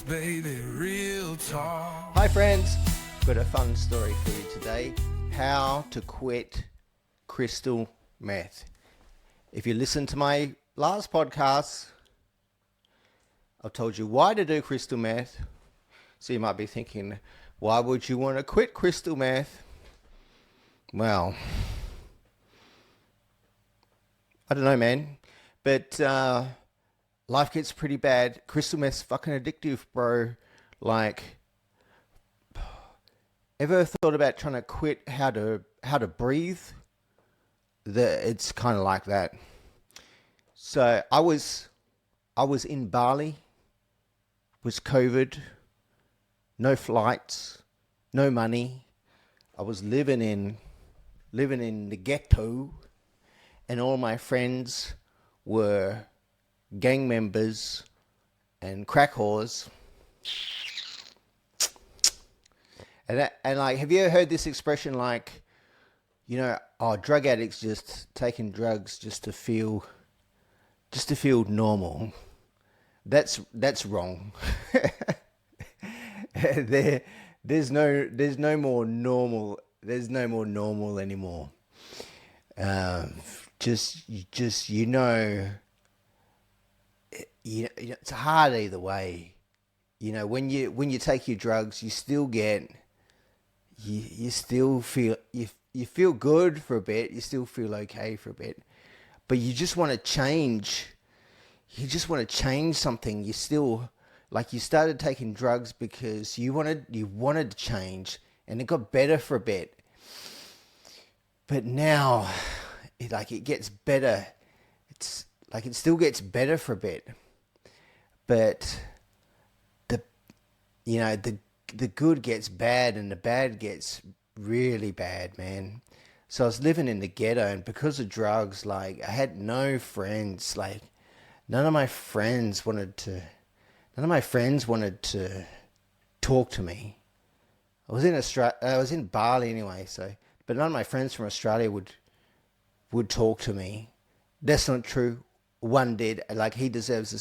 baby, real talk. Hi friends, got a fun story for you today. How to quit crystal meth. If you listen to my last podcast, I've told you why to do crystal meth. So you might be thinking, why would you want to quit crystal meth? Well, I don't know, man. But life gets pretty bad. Crystal meth's fucking addictive, bro. Like, ever thought about trying to quit how to breathe? It's kind of like that. So I was in Bali. It was COVID, no flights, no money. I was living in the ghetto, and all my friends were gang members and crack whores. And like, have you ever heard this expression like, drug addicts just taking drugs just to feel normal? That's wrong. There's no more normal. There's no more normal anymore. It's hard either way. When you take your drugs, you still get, you still feel, you feel good for a bit. You still feel okay for a bit, but you just want to change. You just want to change something. You still, like, you started taking drugs because you wanted to change, and it got better for a bit. But now, it gets better. It's like it still gets better for a bit, but the good gets bad, and the bad gets really bad, man. So I was living in the ghetto, and because of drugs, like, I had no friends. Like, none of my friends wanted to talk to me. I was in Bali anyway, but none of my friends from Australia would talk to me. That's not true. One did. Like, he deserves a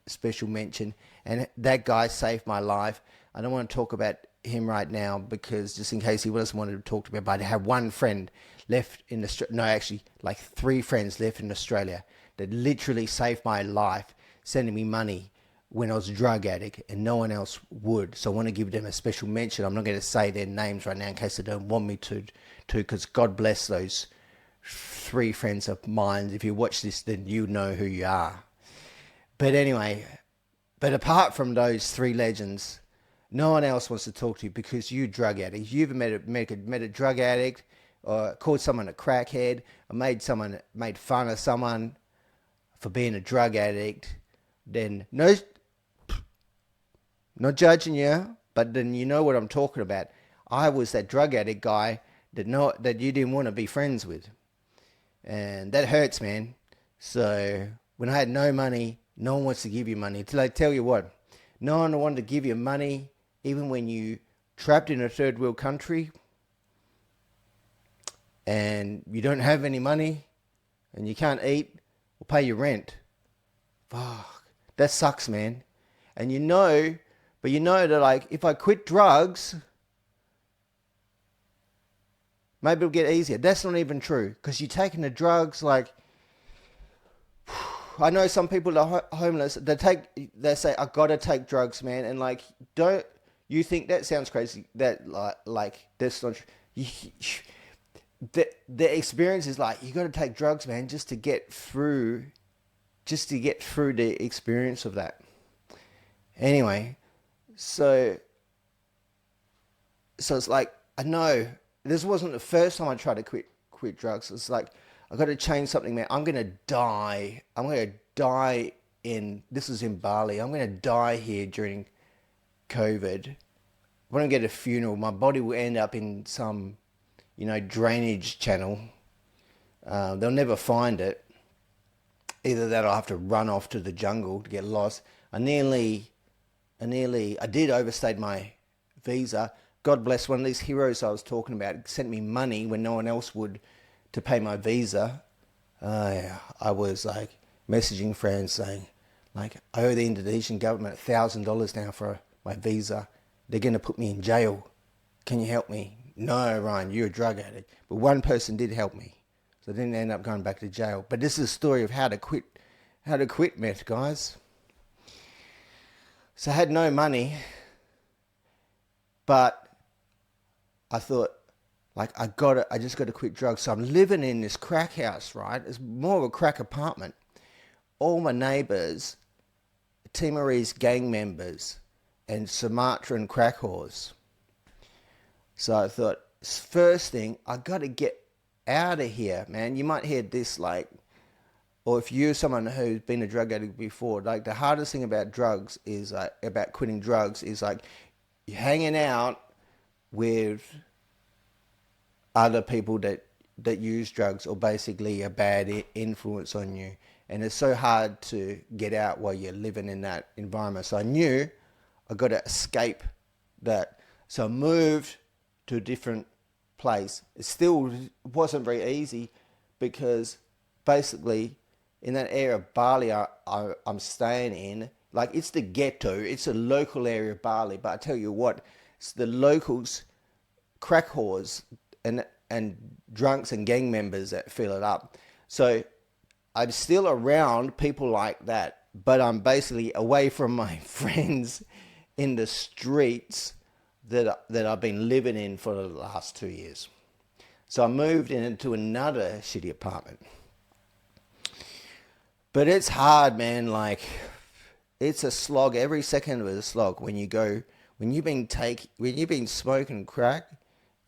special mention, and that guy saved my life. I don't want to talk about him right now, because just in case he doesn't want to talk to me, but I have one friend left in Australia. No, actually, like 3 friends left in Australia that literally saved my life, sending me money when I was a drug addict, and no one else would. So I want to give them a special mention. I'm not going to say their names right now in case they don't want me to, because God bless those 3 friends of mine. If you watch this, then you know who you are. But anyway, apart from those 3 legends, no one else wants to talk to you because you're a drug addict. You ever met a drug addict, or called someone a crackhead, or made fun of someone for being a drug addict, then no, not judging you, but then you know what I'm talking about. I was that drug addict guy that you didn't want to be friends with. And that hurts, man. So when I had no money, no one wants to give you money. Till I tell you what, no one wanted to give you money, even when you trapped in a third world country and you don't have any money and you can't eat or pay your rent. Fuck, that sucks, man. And you know that, like, if I quit drugs, maybe it'll get easier. That's not even true, because you're taking the drugs, like, I know some people that are homeless, they say, I gotta take drugs, man. And, like, don't you think that sounds crazy? That, like that's not true. The experience is like, you gotta take drugs, man, just to get through the experience of that. Anyway, so it's like, I know this wasn't the first time I tried to quit drugs. It's like, I got to change something, man. I'm gonna die. This is in Bali. I'm gonna die here during COVID. When I get a funeral, my body will end up in some, drainage channel. They'll never find it. Either that, or I'll have to run off to the jungle to get lost. I did overstay my visa. God bless one of these heroes I was talking about, sent me money when no one else would to pay my visa. I was like messaging friends saying, like, I owe the Indonesian government $1,000 now for my visa. They're going to put me in jail. Can you help me? No, Ryan, you're a drug addict. But one person did help me. So I didn't end up going back to jail. But this is a story of how to quit meth, guys. So I had no money, but I thought, like, I just got to quit drugs. So I'm living in this crack house, right? It's more of a crack apartment. All my neighbours, Timorese gang members, and Sumatran crack whores. So I thought, first thing, I got to get out of here, man. You might hear this, like, or if you're someone who's been a drug addict before, like, the hardest thing about drugs is, about quitting drugs is, like, you're hanging out with other people that use drugs or basically a bad influence on you. And it's so hard to get out while you're living in that environment. So I knew I got to escape that. So I moved to a different place. It still wasn't very easy because basically in that area of Bali I'm staying in, like, it's the ghetto, it's a local area of Bali, but I tell you what, it's the locals, crack whores and drunks and gang members that fill it up. So I'm still around people like that, but I'm basically away from my friends in the streets that I've been living in for the last 2 years. So I moved into another shitty apartment. But it's hard, man. Like, it's a slog. Every second of it is a slog. When you've been smoking crack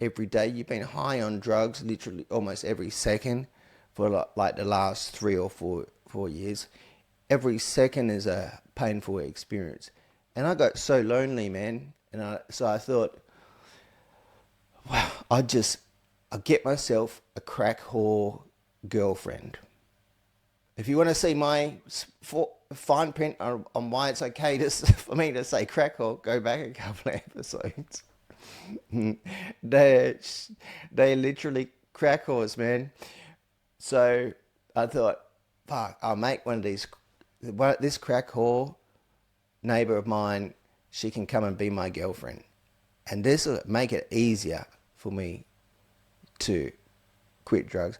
every day, you've been high on drugs literally almost every second for like the last 3 or 4 years. Every second is a painful experience. And I got so lonely, man. And so I thought, wow, I'll get myself a crack whore girlfriend. If you want to see my fine print on why it's okay for me to say crack whore, go back a couple of episodes. They're literally crack whores, man. So I thought, fuck, I'll make this crack whore neighbor of mine, she can come and be my girlfriend. And this will make it easier for me to quit drugs.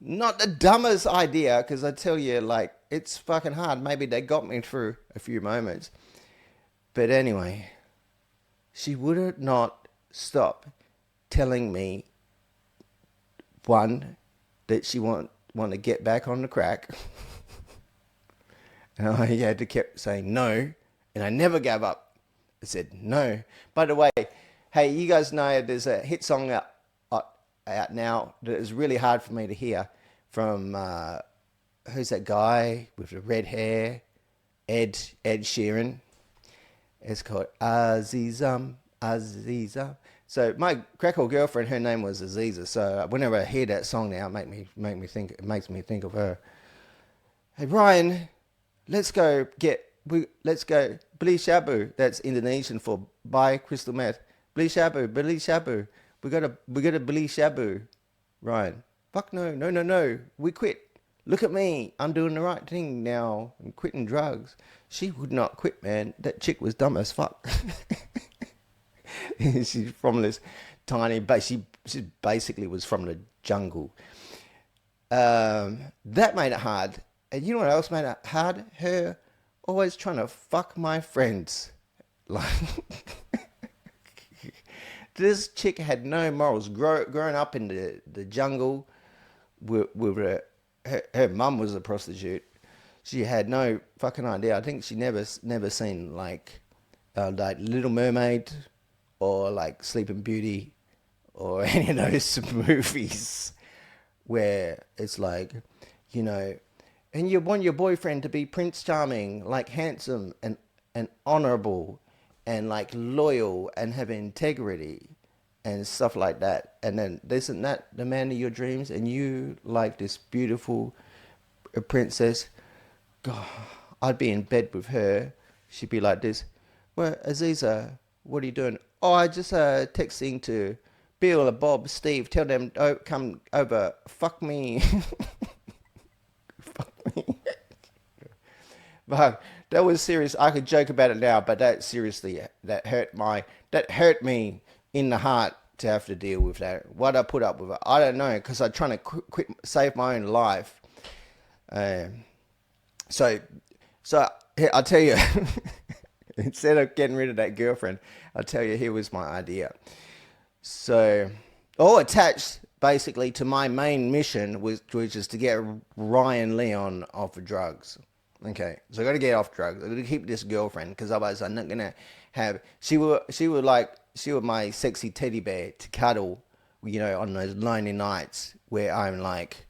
Not the dumbest idea, because I tell you, like, it's fucking hard. Maybe they got me through a few moments. But anyway, she would not stop telling me, one, that she want to get back on the crack. And I had to keep saying no, and I never gave up. I said no. By the way, hey, you guys know there's a hit song out now that is really hard for me to hear from, who's that guy with the red hair? Ed Sheeran. It's called Aziza. So my crackle girlfriend, her name was Aziza. So whenever I hear that song now, it makes me think of her. Hey Ryan, let's go beli shabu. That's Indonesian for buy crystal meth. Beli shabu. We gotta beli shabu. Ryan, fuck no. We quit. Look at me. I'm doing the right thing now. I'm quitting drugs. She would not quit, man. That chick was dumb as fuck. She's from this tiny base. She basically was from the jungle. That made it hard. And you know what else made it hard? Her always trying to fuck my friends. Like, this chick had no morals. Growing up in the jungle with her mum was a prostitute. She had no fucking idea. I think she never seen like Little Mermaid or like Sleeping Beauty or any of those movies where it's like, you know, and you want your boyfriend to be Prince Charming, like handsome and honorable and like loyal and have integrity and stuff like that. And then isn't that the man of your dreams? And you like this beautiful princess. God, I'd be in bed with her. She'd be like this. Well, Aziza, what are you doing? Oh, I just texting to Bill, Bob, Steve. Tell them, oh, come over. Fuck me. Fuck me. But that was serious. I could joke about it now, but that seriously, that hurt me in the heart to have to deal with that. What I put up with it, I don't know, because I'm trying to quit, save my own life. So, so I'll tell you, instead of getting rid of that girlfriend, I'll tell you, here was my idea. So, all attached basically to my main mission which is to get Ryan Leon off of drugs. Okay, so I got to get off drugs. I got to keep this girlfriend because otherwise I'm not gonna have. She was my sexy teddy bear to cuddle, on those lonely nights where I'm like,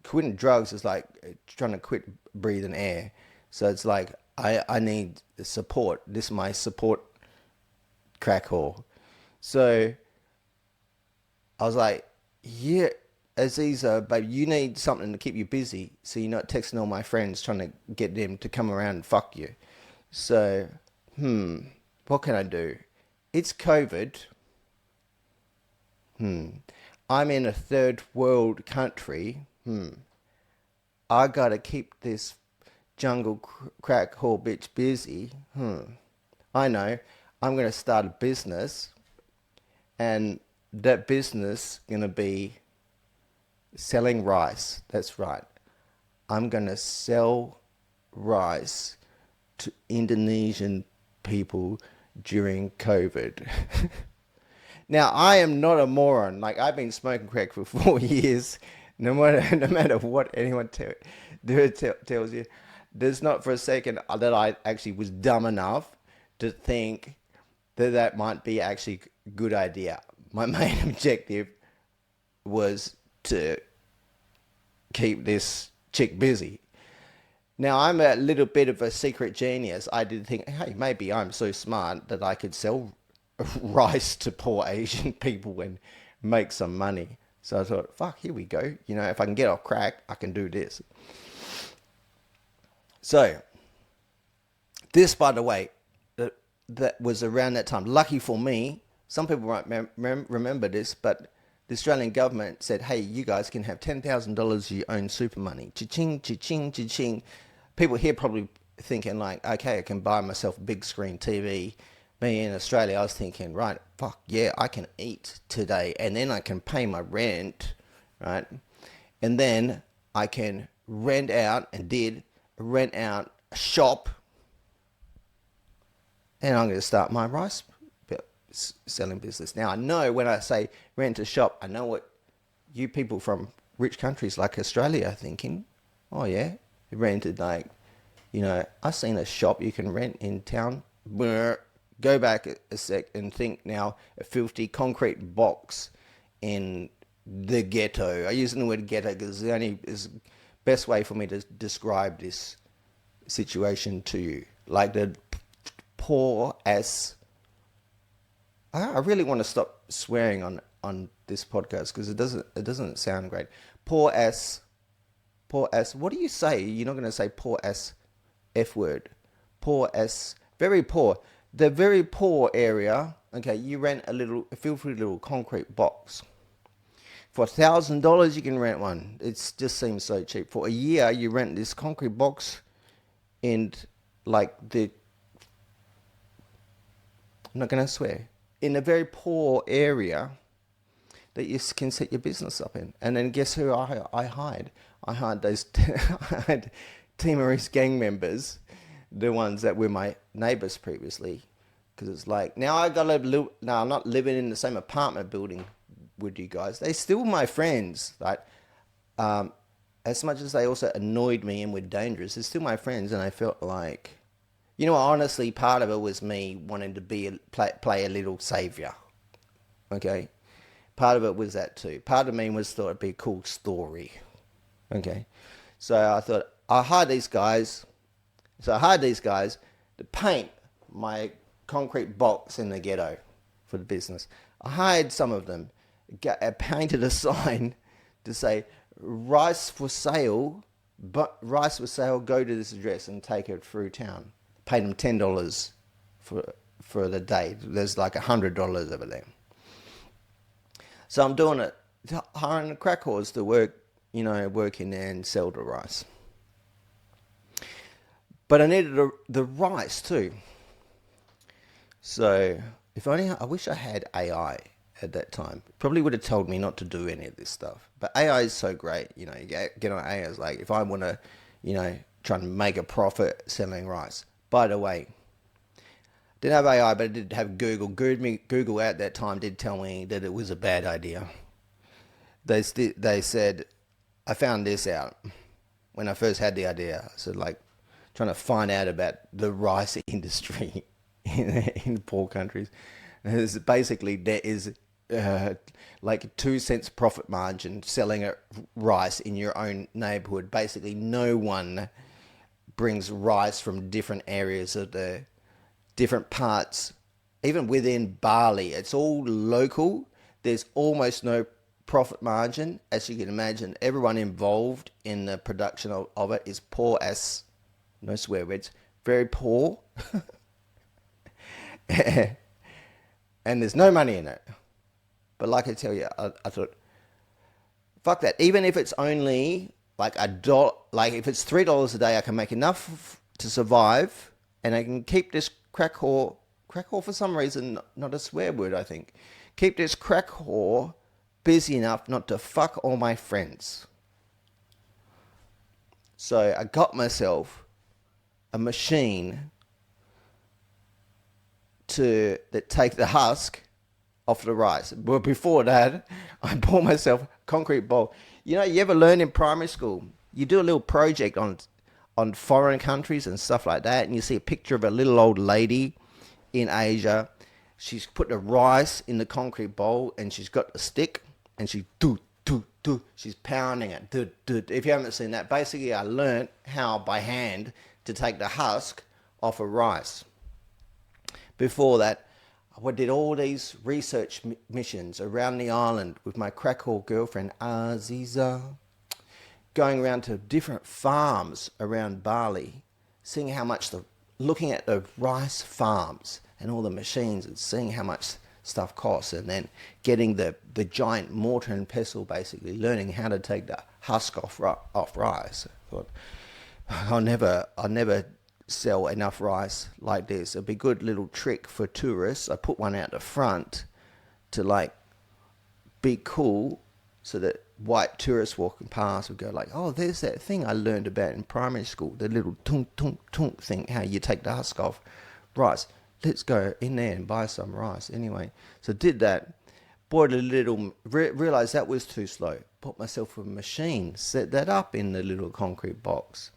quitting drugs is like trying to quit breathing air. So it's like I need support. This is my support crack whore. So I was like, yeah, Aziza, babe, you need something to keep you busy so you're not texting all my friends trying to get them to come around and fuck you. So, what can I do? It's COVID. I'm in a third world country. I gotta keep this jungle crack whore bitch busy. I know. I'm gonna start a business, and that business gonna be selling rice. That's right. I'm gonna sell rice to Indonesian people during COVID. Now, I am not a moron. Like, I've been smoking crack for 4 years. No matter what anyone tells you, there's not for a second that I actually was dumb enough to think that might be actually a good idea. My main objective was to keep this chick busy. Now, I'm a little bit of a secret genius. I did think, hey, maybe I'm so smart that I could sell rice to poor Asian people and make some money. So I thought, fuck, here we go. If I can get off crack, I can do this. So, this, by the way, that was around that time. Lucky for me, some people won't remember this, but the Australian government said, hey, you guys can have $10,000 of your own super money. Cha-ching, cha-ching, cha-ching. People here probably thinking like, okay, I can buy myself a big screen TV. Me in Australia, I was thinking, right, fuck, yeah, I can eat today. And then I can pay my rent, right? And then I can rent out a shop. And I'm going to start my rice selling business. Now, I know when I say rent a shop, I know what you people from rich countries like Australia are thinking. Oh, yeah, rented like, I've seen a shop you can rent in town. Go back a sec and think now, a filthy concrete box in the ghetto. I'm using the word ghetto because it's the best way for me to describe this situation to you. Like the poor ass. I really want to stop swearing on this podcast because it doesn't sound great. Poor ass. What do you say? You're not going to say poor ass F word. Poor ass. Very poor. The very poor area. Okay, you rent a filthy little concrete box. For $1,000 you can rent one. It just seems so cheap. For a year you rent this concrete box in like I'm not going to swear. In a very poor area that you can set your business up in. And then guess who I hired? I hired those Timorese gang members, the ones that were my neighbors previously. Because it's like, now I'm not living in the same apartment building with you guys. They're still my friends. Like, as much as they also annoyed me and were dangerous, they're still my friends. And I felt like, honestly, part of it was me wanting to play a little savior. Okay? Part of it was that too. Part of me thought it'd be a cool story. Okay? So I thought, I hired these guys to paint my concrete box in the ghetto for the business. I hired some of them, painted a sign to say, rice for sale, go to this address and take it through town. Paid them $10 for the day. There's like $100 over there. So I'm doing it, hiring the crack whores to work in there and sell the rice. But I needed the rice too. So if only I wish I had AI at that time. Probably would have told me not to do any of this stuff. But AI is so great. You know, you get on AI. It's like if I want to, you know, try and make a profit selling rice. By the way, didn't have AI, but I did have Google. Google at that time did tell me that it was a bad idea. They said, I found this out when I first had the idea. So like trying to find out about the rice industry in poor countries. And basically, there is like 2 cents profit margin selling a rice in your own neighborhood. Basically, no one brings rice from different areas of the different parts, even within Bali. It's all local. There's almost no profit margin. As you can imagine, everyone involved in the production of it is poor as, no swear words, very poor. And there's no money in it. But like I tell you, I thought, fuck that. Even if it's only like like if it's $3 a day, I can make enough to survive, and I can keep this crack whore for some reason, not a swear word, I think. Keep this crack whore busy enough not to fuck all my friends. So I got myself a machine that take the husk off the rice. But before that, I bought myself a concrete bowl. You know, you ever learn in primary school? You do a little project on foreign countries and stuff like that, and you see a picture of a little old lady in Asia. She's put the rice in the concrete bowl, and she's got a stick, and she's she's pounding it. If you haven't seen that, basically I learned how by hand to take the husk off a rice. Before that, I did all these research missions around the island with my crack-whore girlfriend, Aziza, going around to different farms around Bali, seeing how much looking at the rice farms and all the machines and seeing how much stuff costs, and then getting the giant mortar and pestle, basically learning how to take the husk off rice. I thought, I'll never sell enough rice like this. It'd be a good little trick for tourists. I put one out the front to like be cool, so that white tourists walking past would go like, oh, there's that thing I learned about in primary school, the little tunk tunk tunk thing, how you take the husk off rice. Let's go in there and buy some rice. Anyway, so did that, bought a little, realized that was too slow, bought myself a machine, set that up in the little concrete box.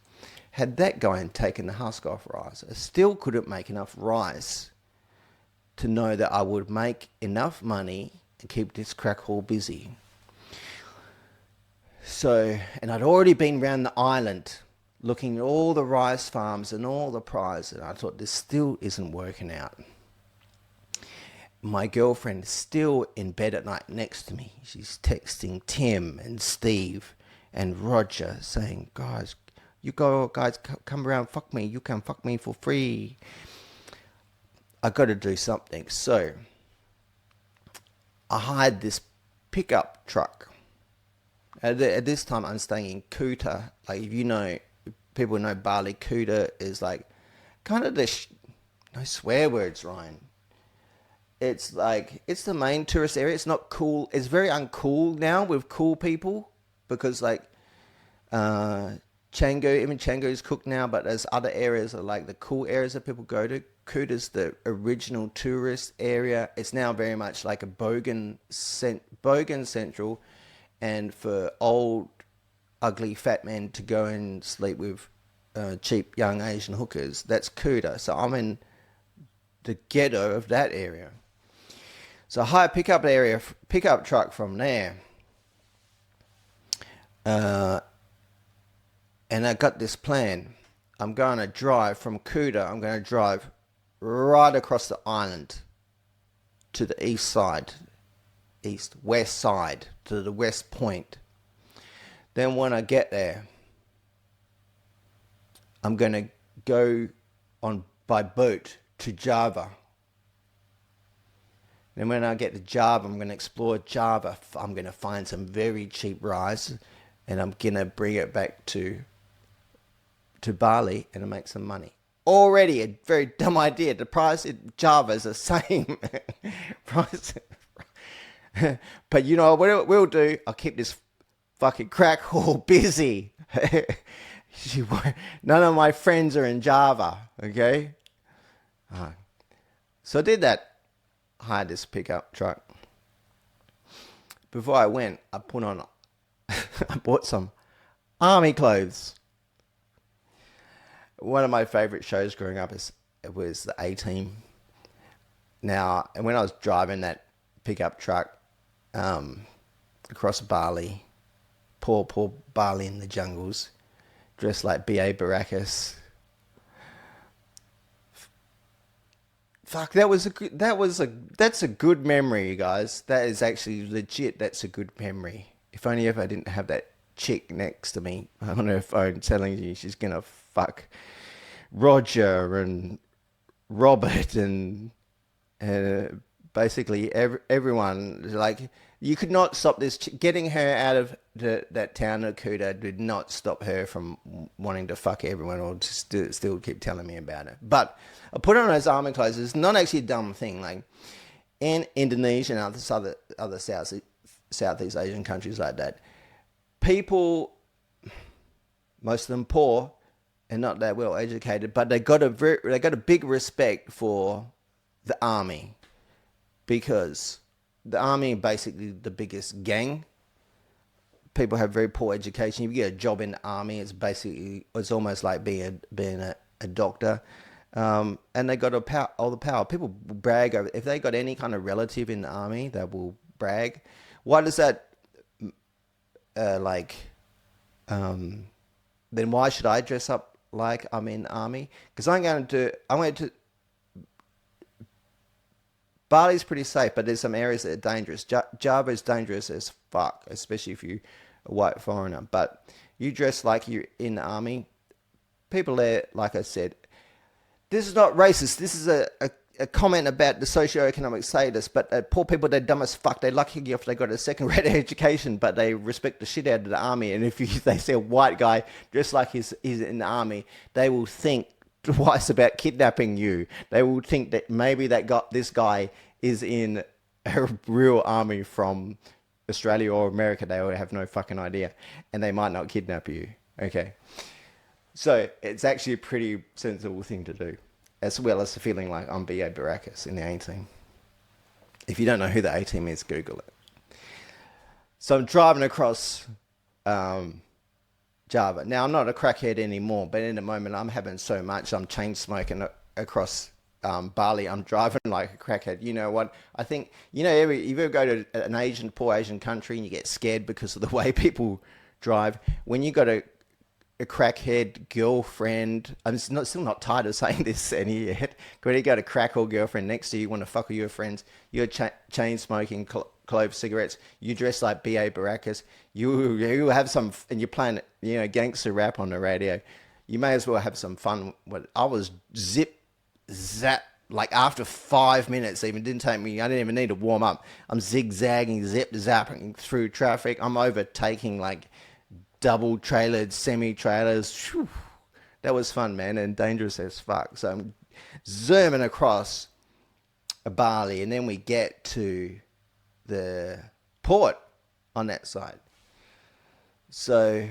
Had that going, taken the husk off rice. I still couldn't make enough rice to know that I would make enough money to keep this crack whore busy. So, and I'd already been around the island looking at all the rice farms and all the prize, and I thought, this still isn't working out. My girlfriend is still in bed at night next to me. She's texting Tim and Steve and Roger saying, guys, come around, fuck me. You can fuck me for free. I got to do something. So I hired this pickup truck. At this time, I'm staying in Kuta. Like, if you know, people know Bali, Kuta is like kind of no swear words, Ryan. It's like, it's the main tourist area. It's not cool. It's very uncool now with cool people, because like, even Canggu is cooked now, but there's other areas are like the cool areas that people go to. Kuta's the original tourist area. It's now very much like a bogan central, and for old, ugly, fat men to go and sleep with cheap young Asian hookers. That's Kuta. So I'm in the ghetto of that area. So I hire pickup truck from there. And I got this plan. I'm going to drive from Kuta. I'm going to drive right across the island to the west side, to the west point. Then when I get there, I'm going to go by boat to Java. Then when I get to Java, I'm going to explore Java. I'm going to find some very cheap rice, and I'm going to bring it back to to Bali and make some money. Already a very dumb idea. The price in Java is the same price. But you know what we'll do? I'll keep this fucking crack whore busy. None of my friends are in Java, okay? So I did that. Hired this pickup truck. Before I went, I put on, I bought some army clothes. One of my favorite shows growing up was the A-Team. Now, and when I was driving that pickup truck across Bali, poor Bali in the jungles, dressed like B.A. Baracus. Fuck, that's a good memory, you guys. That is actually legit. That's a good memory. If only if I didn't have that chick next to me on her phone telling you she's gonna fuck Roger and Robert and basically everyone. Like, you could not stop this getting her out of that town of Kuta did not stop her from wanting to fuck everyone or just still keep telling me about it. But I put on those army clothes. It's not actually a dumb thing. Like in Indonesia and other Southeast Asian countries like that, people, most of them poor and not that well educated, but they got a big respect for the army, because the army is basically the biggest gang. People have very poor education. If you get a job in the army, it's almost like being a doctor. And they got all the power. People brag over, if they got any kind of relative in the army, they will brag. Why does that, then why should I dress up like I'm in the army? Because I'm going to, Bali's pretty safe, but there's some areas that are dangerous. Java is dangerous as fuck, especially if you're a white foreigner. But you dress like you're in the army, people there, like I said, this is not racist. This is a comment about the socioeconomic status. But poor people, they're dumb as fuck. They're lucky if they got a second-rate education, but they respect the shit out of the army. And if they see a white guy dressed like he's in the army, they will think twice about kidnapping you. They will think that maybe this guy is in a real army from Australia or America. They will have no fucking idea, and they might not kidnap you. Okay, so it's actually a pretty sensible thing to do, as well as feeling like I'm B.A. Baracus in the A-Team. If you don't know who the A-Team is, Google it. So I'm driving across Java. Now, I'm not a crackhead anymore, but in the moment I'm having so much. I'm chain smoking across Bali. I'm driving like a crackhead. You know what? I think, you ever go to an poor Asian country and you get scared because of the way people drive? When you got a crackhead girlfriend, I'm still not tired of saying this any yet. When you got a crack or girlfriend next to you, want to fuck with your friends, you're chain smoking, clove cigarettes, you dress like B.A. Baracus, you have some, and you're playing, gangster rap on the radio, you may as well have some fun. I was zap, like after 5 minutes, even didn't take me, I didn't even need to warm up. I'm zigzagging, zapping through traffic. I'm overtaking like double trailered semi-trailers. Whew. That was fun, man, and dangerous as fuck. So I'm zooming across Bali, and then we get to the port on that side. So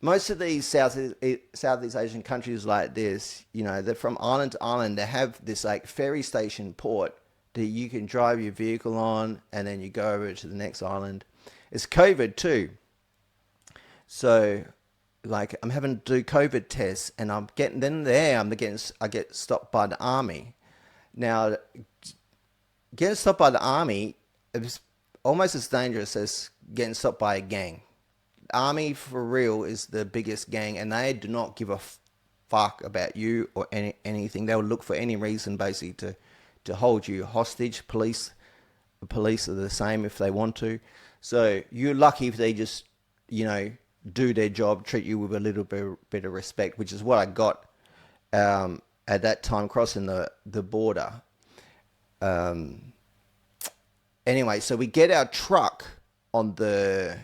most of these Southeast Asian countries like this, they're from island to island. They have this like ferry station port that you can drive your vehicle on, and then you go over to the next island. It's COVID too. So, like, I'm having to do COVID tests, and I get stopped by the army. Now, getting stopped by the army is almost as dangerous as getting stopped by a gang. Army, for real, is the biggest gang, and they do not give a fuck about you or anything. They will look for any reason, basically, to hold you hostage. Police are the same if they want to. So you're lucky if they just, do their job, treat you with a little bit of respect, which is what I got at that time crossing the border. Anyway, so we get our truck on the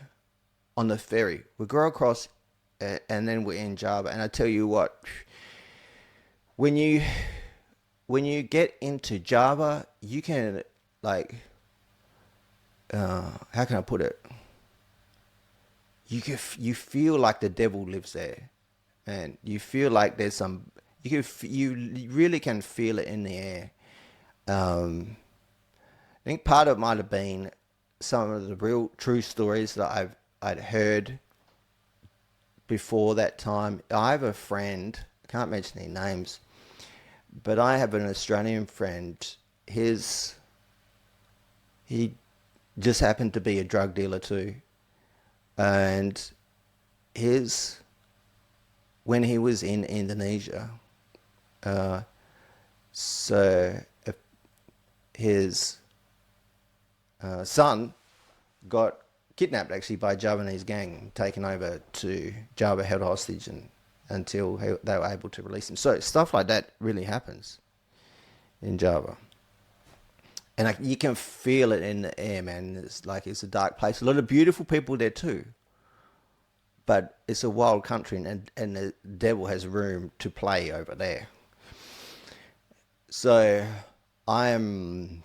ferry. We go across and then we're in Java. And I tell you what, when you get into Java, you can like, how can I put it? You feel like the devil lives there, and you feel like there's some. You really can feel it in the air. I think part of it might have been some of the real true stories that I'd heard before that time. I have a friend, I can't mention any names, but I have an Australian friend. He just happened to be a drug dealer too, and when he was in Indonesia, so his son got kidnapped actually by a Javanese gang, taken over to Java, held hostage until they were able to release him. So stuff like that really happens in Java. And you can feel it in the air, man. It's a dark place. A lot of beautiful people there too. But it's a wild country, and the devil has room to play over there. So in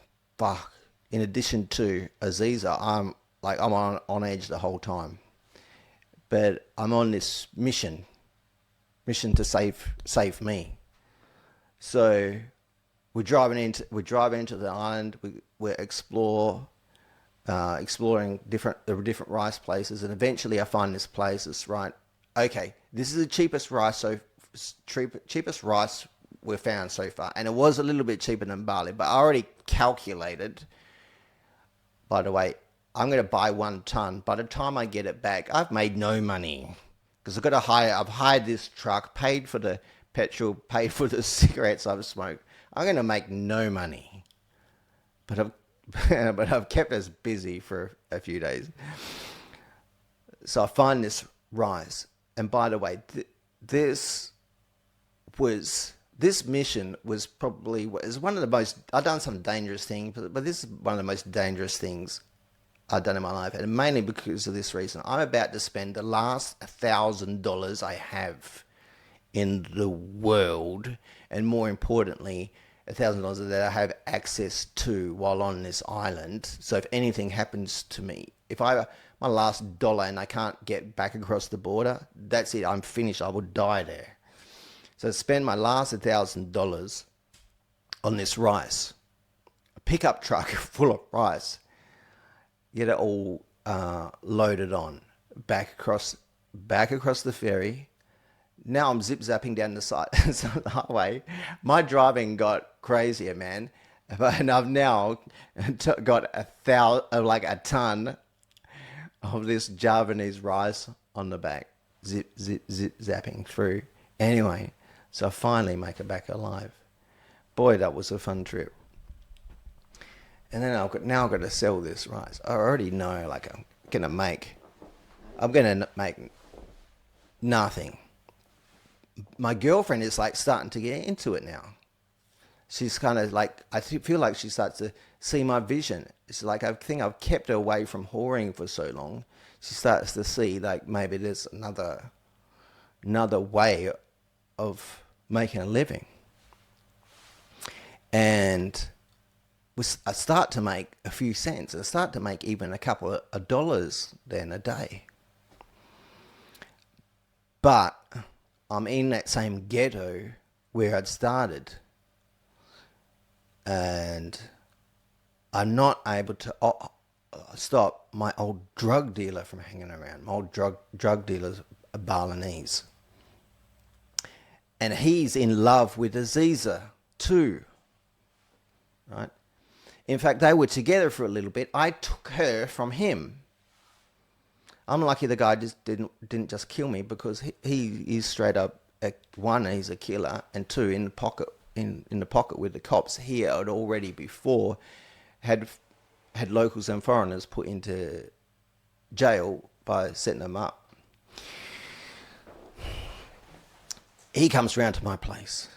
addition to Aziza, I'm on edge the whole time. But I'm on this mission to save me. So we're driving into the island. We're exploring different rice places, and eventually I find this place. It's right. Okay, this is the cheapest rice we've found so far, and it was a little bit cheaper than Bali, but I already calculated. By the way, I'm going to buy 1 ton. By the time I get it back, I've made no money because I've hired this truck, paid for the petrol, paid for the cigarettes I've smoked. I'm going to make no money, but I've kept us busy for a few days. So I find this rice, and by the way, this mission was one of the most. I've done some dangerous things, but this is one of the most dangerous things I've done in my life, and mainly because of this reason. I'm about to spend the last $1,000 I have in the world, and more importantly, $1,000 that I have access to while on this island. So if anything happens to me, my last dollar and I can't get back across the border, that's it. I'm finished. I will die there. So I spend my last $1,000 on this rice, a pickup truck full of rice, get it all loaded on, back across the ferry. Now I'm zip-zapping down the side of the highway. My driving got crazier, man. And I've now got a ton of this Javanese rice on the back. Zip, zapping through. Anyway, so I finally make it back alive. Boy, that was a fun trip. And then I've got to sell this rice. I already know, I'm going to make nothing. My girlfriend is starting to get into it now. She's kind of I feel like she starts to see my vision. It's like I think I've kept her away from whoring for so long. She starts to see maybe there's another way of making a living. And I start to make a few cents. I start to make even a couple of dollars then a day. But I'm in that same ghetto where I'd started, and I'm not able to stop my old drug dealer from hanging around. My old drug dealer's a Balinese, and he's in love with Aziza too, right? In fact, they were together for a little bit. I took her from him. I'm lucky the guy just didn't just kill me, because he is straight up, one, he's a killer, and two, in the pocket with the cops. He had already before had locals and foreigners put into jail by setting them up. He comes round to my place.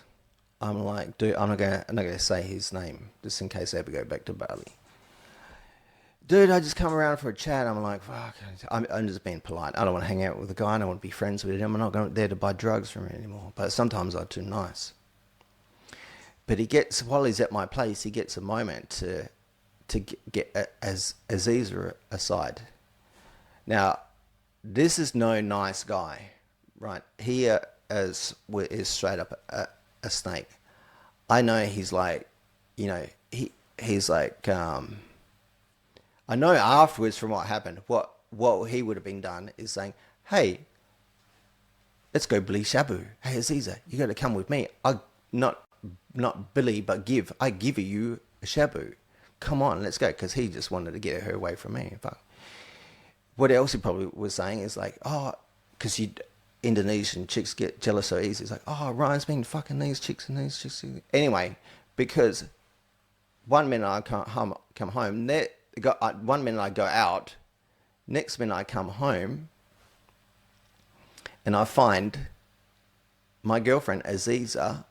I'm like, dude, I'm not gonna say his name just in case I ever go back to Bali. dude, I just come around for a chat. I'm like, fuck, I'm just being polite. I don't want to hang out with the guy. I don't want to be friends with him. I'm not going there to buy drugs from him anymore. But sometimes I'm too nice. But while he's at my place, he gets a moment to get Aziza aside. Now, this is no nice guy, right? He is straight up a snake. I know he's like, he's like, I know afterwards from what happened, what he would have been done is saying, hey, let's go Billy Shabu. Hey, Aziza, you got to come with me. Not Billy, but I give you a Shabu. Come on, let's go. Because he just wanted to get her away from me. But what else he probably was saying is like, oh, because Indonesian chicks get jealous so easy. It's like, oh, Ryan's been fucking these chicks and these chicks. Anyway, because one minute I come home, one minute I go out, next minute I come home, and I find my girlfriend Aziza,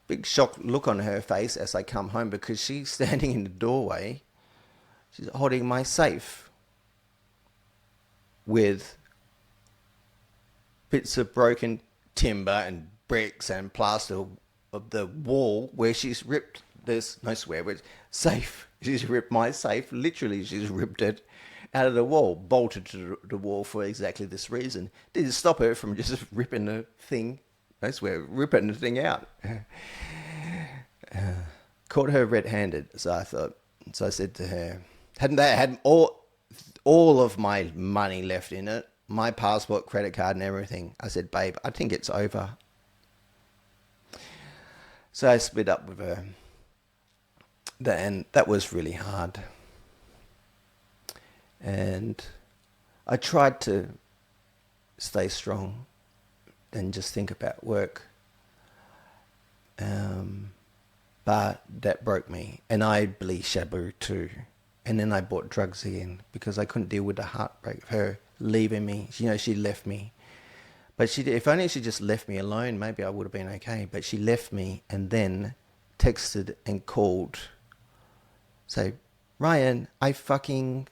big shocked look on her face as I come home because she's standing in the doorway. She's holding my safe with bits of broken timber and bricks and plaster of the wall where she's ripped this, no swear words, safe. She's ripped my safe. Literally, she's ripped it out of the wall, bolted to the wall for exactly this reason. Didn't stop her from just ripping the thing. I swear, ripping the thing out. Caught her red-handed, so I said to her, had all of my money left in it, my passport, credit card and everything. I said, babe, I think it's over. So I split up with her. And that was really hard. And I tried to stay strong and just think about work. But that broke me. And I believe Shabu too. And then I bought drugs again because I couldn't deal with the heartbreak of her leaving me. She left me. But if only she just left me alone, maybe I would have been okay. But she left me and then texted and called. Say, Ryan, I fucking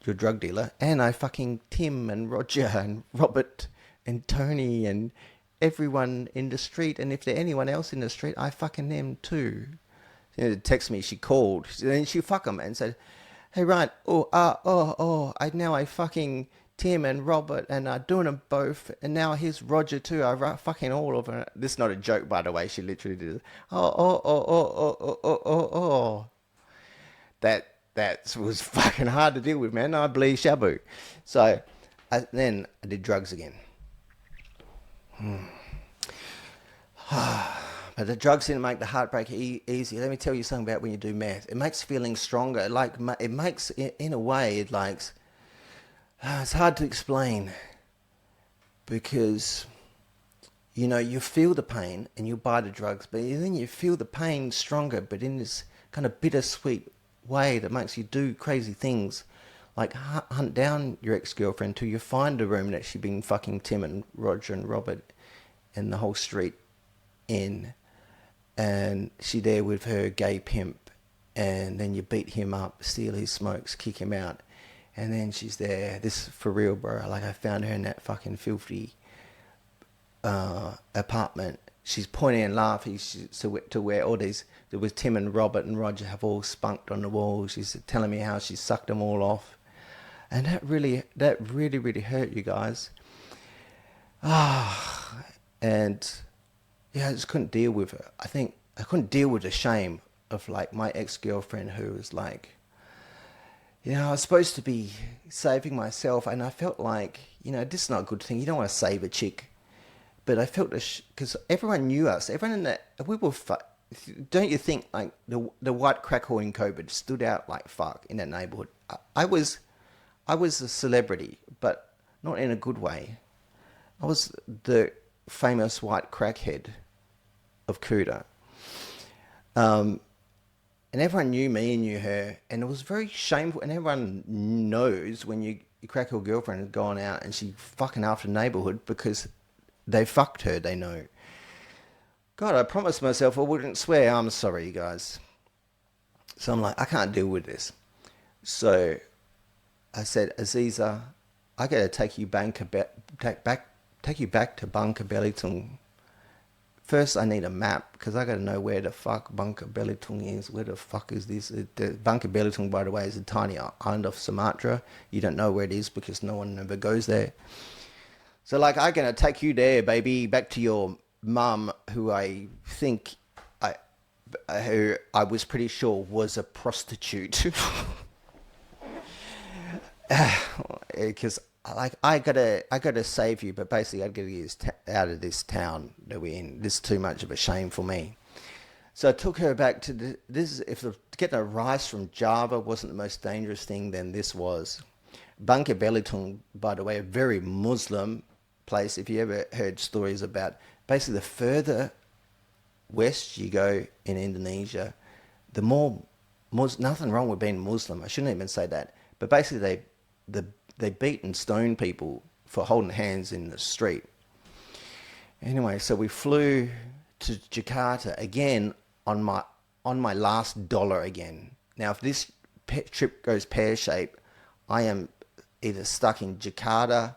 your drug dealer, and I fucking Tim and Roger and Robert and Tony and everyone in the street, and if there's anyone else in the street, I fucking them too. Text me, she called, then she fuck them and said, hey Ryan, I fucking Tim and Robert and doing them both, and now here's Roger too. I fucking all of them. This is not a joke, by the way. She literally did it. That was fucking hard to deal with, man. I believe Shabu. So then I did drugs again. But the drugs didn't make the heartbreak easy. Let me tell you something about when you do meth. It makes feeling stronger. Like it makes, in a way, it's hard to explain because, you feel the pain and you buy the drugs, but then you feel the pain stronger, but in this kind of bittersweet way that makes you do crazy things, like hunt down your ex-girlfriend till you find a room that she'd been fucking Tim and Roger and Robert and the whole street in, and she there with her gay pimp, and then you beat him up, steal his smokes, kick him out, and then she's there. This for real, bro. Like, I found her in that fucking filthy apartment. She's pointing and laughing to where all these, there was Tim and Robert and Roger have all spunked on the wall. She's telling me how she sucked them all off. And that really hurt, you guys. And yeah, I just couldn't deal with it. I think I couldn't deal with the shame of like my ex-girlfriend who was like, I was supposed to be saving myself, and I felt like, this is not a good thing. You don't want to save a chick. But I felt because everyone knew us. Everyone in that, we were, don't you think like the white crack whore in COVID stood out like fuck in that neighborhood? I was a celebrity, but not in a good way. I was the famous white crackhead of Kuta. And everyone knew me and knew her, and it was very shameful. And everyone knows when your crack whore girlfriend has gone out and she fucking after the neighborhood because they fucked her, they know. God, I promised myself I wouldn't swear. I'm sorry, you guys. So I'm like, I can't deal with this. So I said, Aziza, I gotta take you take you back to Bunker Belitung. First, I need a map because I gotta know where the fuck Bunker Belitung is. Where the fuck is this? Bunker Belitung, by the way, is a tiny island of Sumatra. You don't know where it is because no one ever goes there. So, like, I'm gonna take you there, baby, back to your mum, who who I was pretty sure was a prostitute. Because like I gotta save you, but basically I gotta get out of this town that we're in. This is too much of a shame for me. So I took her back to this. If getting a rice from Java wasn't the most dangerous thing, then this was. Bunker Belitung, by the way, a very Muslim place. If you ever heard stories about, basically the further west you go in Indonesia, the more nothing wrong with being Muslim. I shouldn't even say that, but basically they beat and stone people for holding hands in the street. Anyway, so we flew to Jakarta again on my last dollar again. Now, if this trip goes pear-shaped, I am either stuck in Jakarta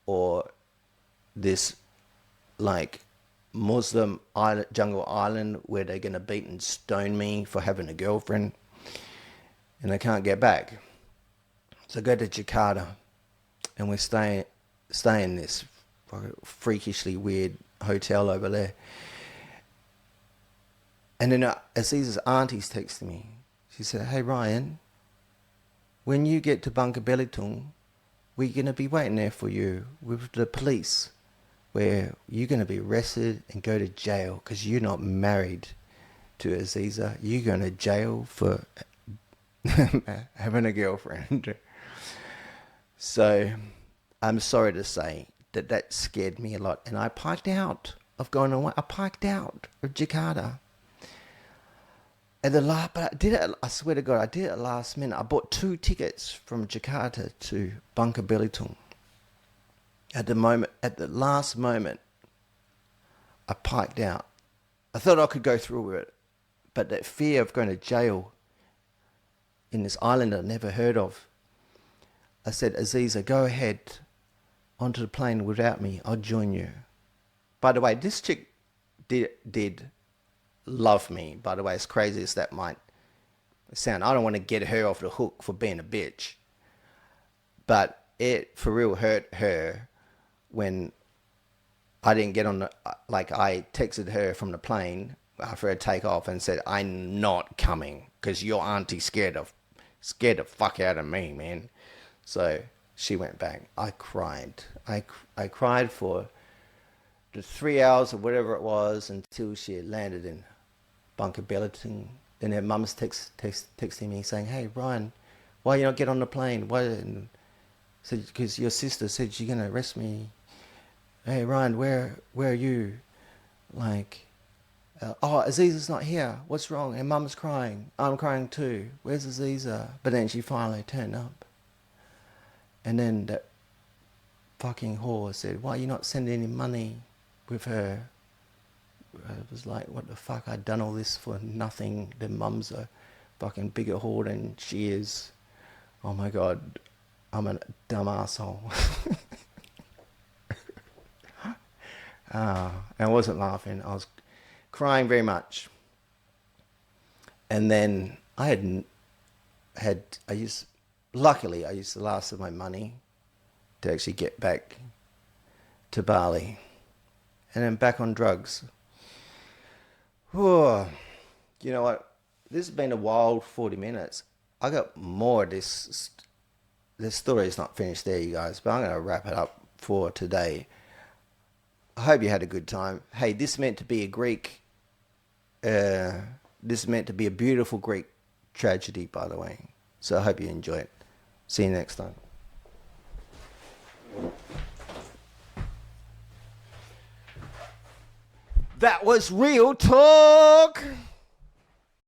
or this like Muslim island, jungle island, where they're gonna beat and stone me for having a girlfriend, and I can't get back. So I go to Jakarta, and we stay in this freakishly weird hotel over there. And then Aziza's auntie's texting me. She said, "Hey Ryan, when you get to Bunker Belitung, we're gonna be waiting there for you with the police, where you're gonna be arrested and go to jail because you're not married to Aziza. You're going to jail for having a girlfriend." So I'm sorry to say that scared me a lot. And I piked out of going away. I piked out of Jakarta. And but I did it, I swear to God, I did it last minute. I bought 2 tickets from Jakarta to Bunker Belitung. At the last moment, I piked out. I thought I could go through with it. But that fear of going to jail in this island I'd never heard of, I said, Aziza, go ahead onto the plane without me. I'll join you. By the way, this chick did love me. By the way, as crazy as that might sound, I don't want to get her off the hook for being a bitch. But it for real hurt her when I didn't get on I texted her from the plane after her take off and said, I'm not coming because your auntie scared the fuck out of me, man. So she went back. I cried. I cried for the 3 hours or whatever it was until she had landed in Bunker Belitung. Then her mum's texting me saying, "Hey Ryan, why you not get on the plane? Why?" And said, "Because your sister said she's gonna arrest me." "Hey Ryan, where are you?" Like, "Oh, Aziza's not here. What's wrong?" And mum's crying. I'm crying too. "Where's Aziza?" But then she finally turned up. And then that fucking whore said, "Why are you not sending any money with her?" I was like, what the fuck? I'd done all this for nothing. The mum's a fucking bigger whore than she is. Oh my God, I'm a dumb asshole. And I wasn't laughing. I was crying very much. And then luckily I used the last of my money to actually get back to Bali. And then back on drugs. Oh, you know what? This has been a wild 40 minutes. I got more of this. This story is not finished there, you guys, but I'm going to wrap it up for today. I hope you had a good time. Hey, this meant to be a Greek. This meant to be a beautiful Greek tragedy, by the way. So I hope you enjoy it. See you next time. That was Real Talk.